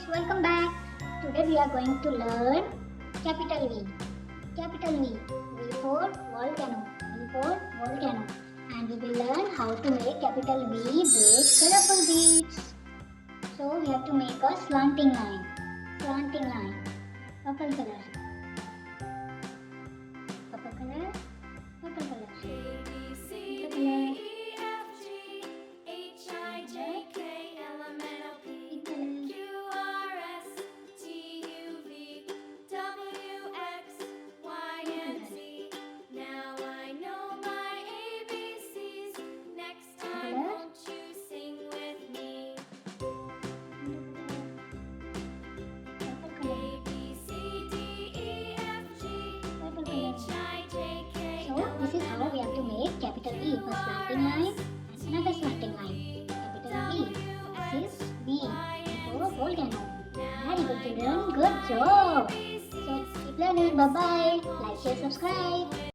welcome back. Today we are going to learn capital V. Capital V. V for volcano. V for volcano. And we will learn how to make capital V with colorful beads. So we have to make a slanting line. Slanting line. Purple color. Purple color. Purple color. Purple color. This is how we have to make capital V. First slanting line and another slanting line. Capital V. This is V for volcano. Very good children. Good job. So keep learning. Bye bye. Like, share, subscribe.